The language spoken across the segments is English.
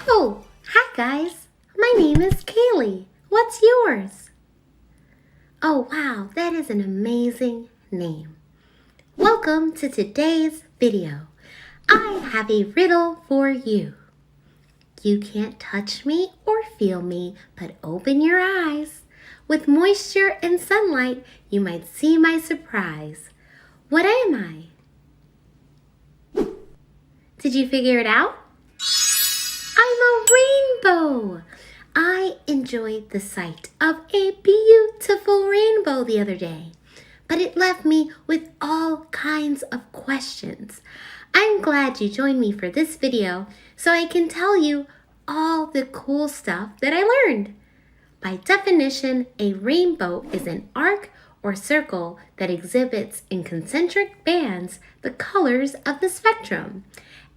Oh, hi guys. My name is Kaylee. What's yours? Oh wow, that is an amazing name. Welcome to today's video. I have a riddle for you. You can't touch me or feel me, but open your eyes. With moisture and sunlight, you might see my surprise. What am I? Did you figure it out? I'm a rainbow. I enjoyed the sight of a beautiful rainbow the other day, but it left me with all kinds of questions. I'm glad you joined me for this video so I can tell you all the cool stuff that I learned. By definition, a rainbow is an arc or circle that exhibits in concentric bands the colors of the spectrum,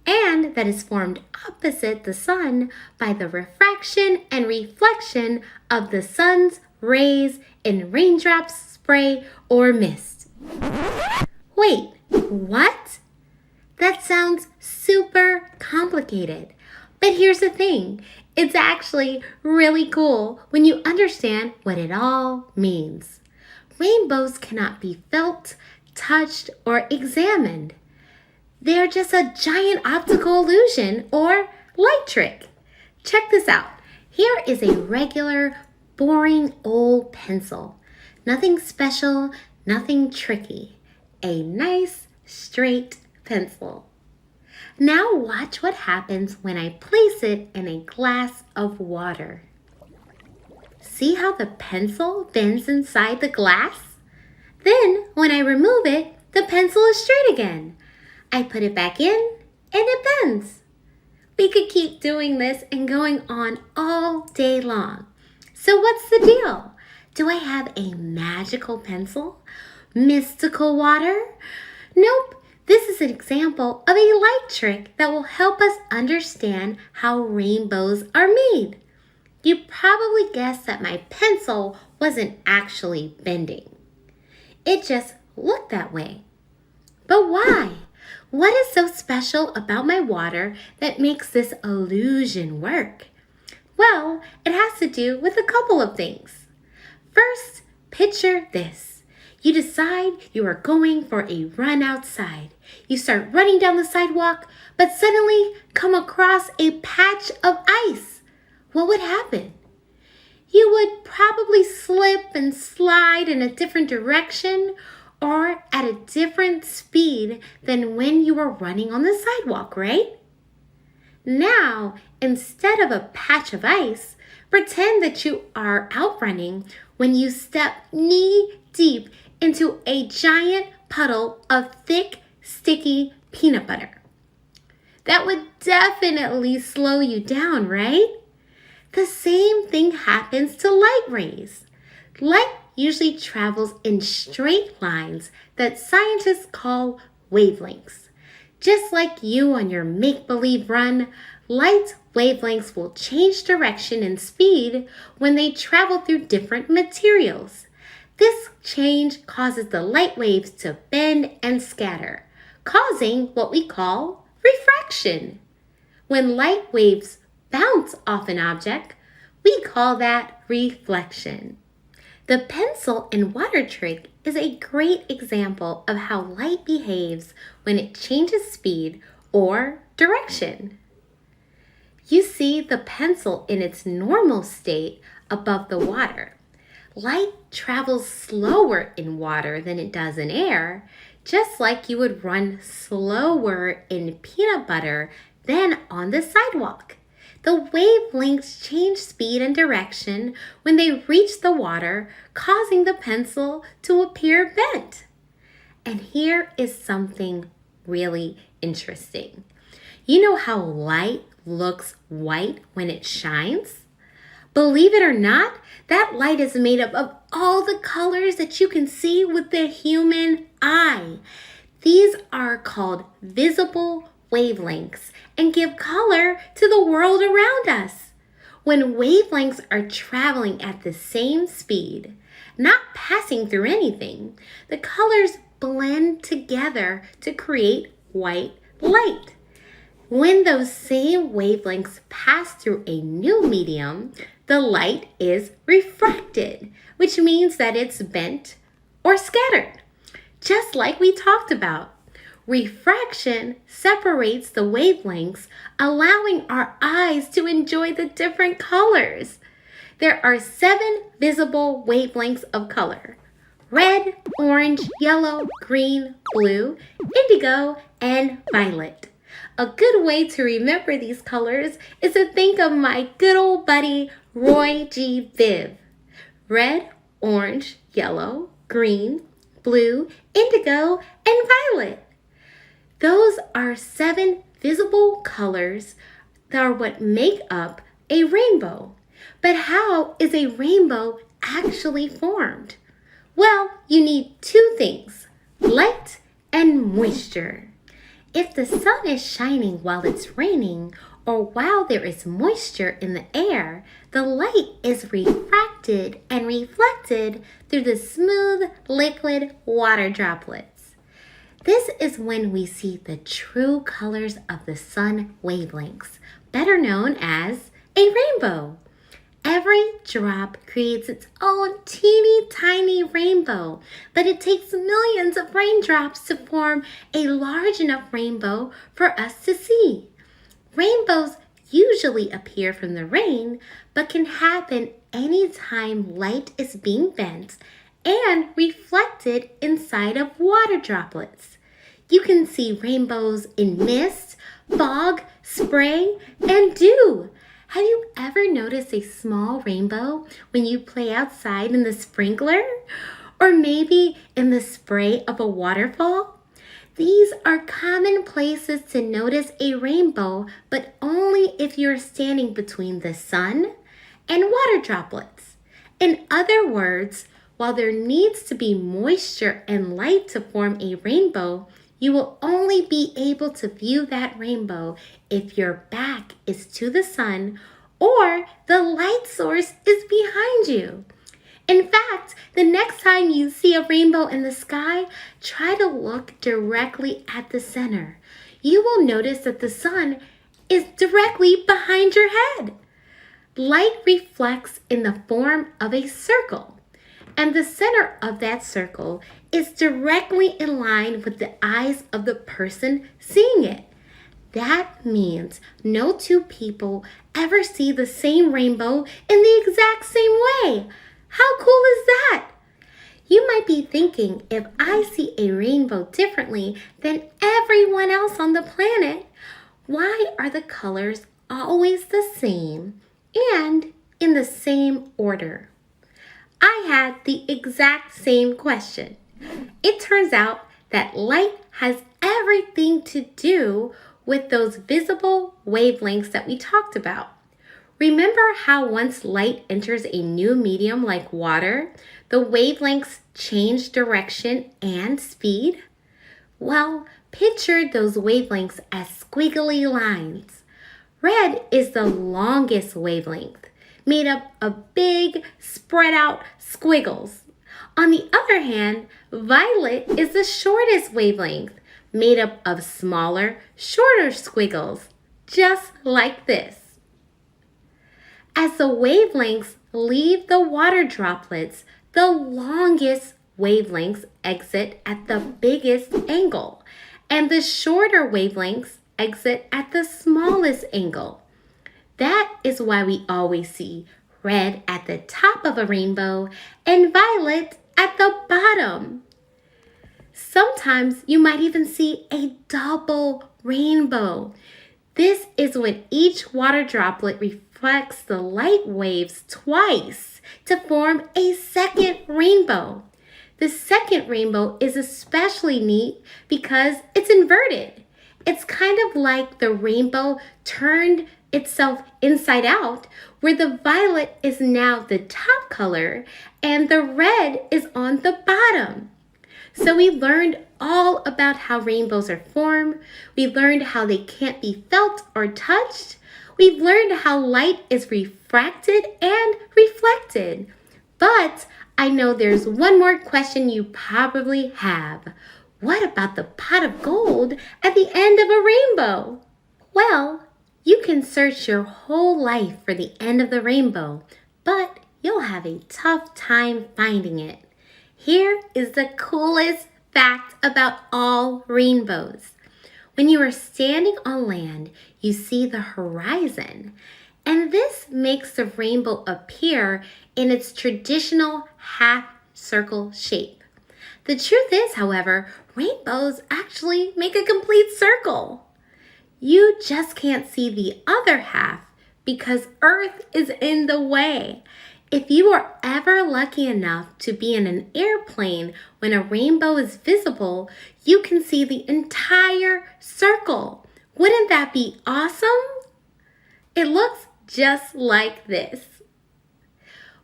and that is formed opposite the sun by the refraction and reflection of the sun's rays in raindrops, spray, or mist. Wait, what? That sounds super complicated. But here's the thing, it's actually really cool when you understand what it all means. Rainbows cannot be felt, touched, or examined. They're just a giant optical illusion or light trick. Check this out. Here is a regular, boring old pencil. Nothing special, nothing tricky. A nice, straight pencil. Now watch what happens when I place it in a glass of water. See how the pencil bends inside the glass? Then, when I remove it, the pencil is straight again. I put it back in, and it bends. We could keep doing this and going on all day long. So what's the deal? Do I have a magical pencil? Mystical water? Nope. This is an example of a light trick that will help us understand how rainbows are made. You probably guessed that my pencil wasn't actually bending. It just looked that way. But why? What is so special about my water that makes this illusion work? Well, it has to do with a couple of things. First, picture this. You decide you are going for a run outside. You start running down the sidewalk, but suddenly come across a patch of ice. What would happen? You would probably slip and slide in a different direction or at a different speed than when you were running on the sidewalk, right? Now, instead of a patch of ice, pretend that you are out running when you step knee deep into a giant puddle of thick, sticky peanut butter. That would definitely slow you down, right? The same thing happens to light rays. Light usually travels in straight lines that scientists call wavelengths. Just like you on your make-believe run, light wavelengths will change direction and speed when they travel through different materials. This change causes the light waves to bend and scatter, causing what we call refraction. When light waves bounce off an object, we call that reflection. The pencil and water trick is a great example of how light behaves when it changes speed or direction. You see the pencil in its normal state above the water. Light travels slower in water than it does in air, just like you would run slower in peanut butter than on the sidewalk. The wavelengths change speed and direction when they reach the water, causing the pencil to appear bent. And here is something really interesting. You know how light looks white when it shines? Believe it or not, that light is made up of all the colors that you can see with the human eye. These are called visible wavelengths and give color to the world around us. When wavelengths are traveling at the same speed, not passing through anything, the colors blend together to create white light. When those same wavelengths pass through a new medium, the light is refracted, which means that it's bent or scattered. Just like we talked about, refraction separates the wavelengths, allowing our eyes to enjoy the different colors. There are 7 visible wavelengths of color: red, orange, yellow, green, blue, indigo, and violet. A good way to remember these colors is to think of my good old buddy Roy G. Biv. Red, orange, yellow, green, blue, indigo, and violet. Those are 7 visible colors that are what make up a rainbow. But how is a rainbow actually formed? Well, you need 2 things: light and moisture. If the sun is shining while it's raining, or while there is moisture in the air, the light is refracted and reflected through the smooth, liquid water droplets. This is when we see the true colors of the sun wavelengths, better known as a rainbow. Every drop creates its own teeny tiny rainbow, but it takes millions of raindrops to form a large enough rainbow for us to see. Rainbows usually appear from the rain, but can happen anytime light is being bent and reflected inside of water droplets. You can see rainbows in mist, fog, spray, and dew. Have you ever noticed a small rainbow when you play outside in the sprinkler? Or maybe in the spray of a waterfall? These are common places to notice a rainbow, but only if you're standing between the sun and water droplets. In other words, while there needs to be moisture and light to form a rainbow, you will only be able to view that rainbow if your back is to the sun or the light source is behind you. In fact, the next time you see a rainbow in the sky, try to look directly at the center. You will notice that the sun is directly behind your head. Light reflects in the form of a circle, and the center of that circle is directly in line with the eyes of the person seeing it. That means no 2 people ever see the same rainbow in the exact same way. How cool is that? You might be thinking, if I see a rainbow differently than everyone else on the planet, why are the colors always the same and in the same order? I had the exact same question. It turns out that light has everything to do with those visible wavelengths that we talked about. Remember how once light enters a new medium like water, the wavelengths change direction and speed? Well, picture those wavelengths as squiggly lines. Red is the longest wavelength, made up of big, spread out squiggles. On the other hand, violet is the shortest wavelength, made up of smaller, shorter squiggles, just like this. As the wavelengths leave the water droplets, the longest wavelengths exit at the biggest angle, and the shorter wavelengths exit at the smallest angle. That is why we always see red at the top of a rainbow and violet at the bottom. Sometimes you might even see a double rainbow. This is when each water droplet reflects the light waves twice to form a second rainbow. The second rainbow is especially neat because it's inverted. It's kind of like the rainbow turned itself inside out, where the violet is now the top color and the red is on the bottom. So we learned all about how rainbows are formed. We learned how they can't be felt or touched. We've learned how light is refracted and reflected. But I know there's one more question you probably have. What about the pot of gold at the end of a rainbow? Well, you can search your whole life for the end of the rainbow, but you'll have a tough time finding it. Here is the coolest fact about all rainbows. When you are standing on land, you see the horizon, and this makes the rainbow appear in its traditional half-circle shape. The truth is, however, rainbows actually make a complete circle. You just can't see the other half because Earth is in the way. If you are ever lucky enough to be in an airplane when a rainbow is visible, you can see the entire circle. Wouldn't that be awesome? It looks just like this.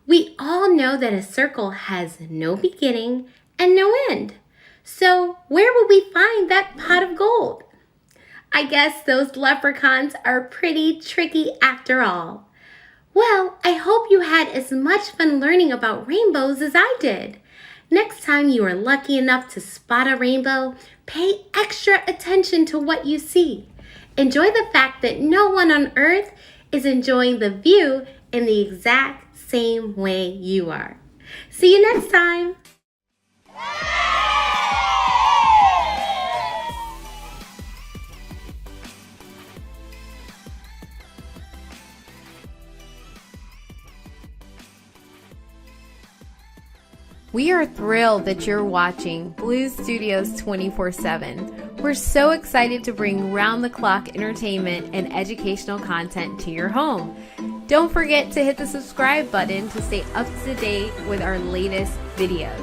We all know that a circle has no beginning and no end. So where will we find that pot of gold? I guess those leprechauns are pretty tricky after all. Well, I hope you had as much fun learning about rainbows as I did. Next time you are lucky enough to spot a rainbow, pay extra attention to what you see. Enjoy the fact that no one on Earth is enjoying the view in the exact same way you are. See you next time. We are thrilled that you're watching Blues Studios 24/7. We're so excited to bring round-the-clock entertainment and educational content to your home. Don't forget to hit the subscribe button to stay up to date with our latest videos.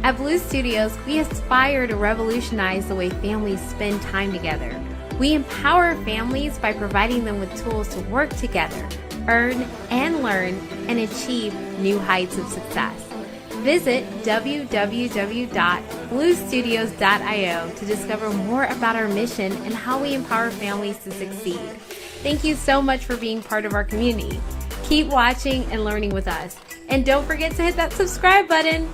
At Blues Studios, we aspire to revolutionize the way families spend time together. We empower families by providing them with tools to work together, earn and learn, and achieve new heights of success. Visit www.bluestudios.io to discover more about our mission and how we empower families to succeed. Thank you so much for being part of our community. Keep watching and learning with us. And don't forget to hit that subscribe button.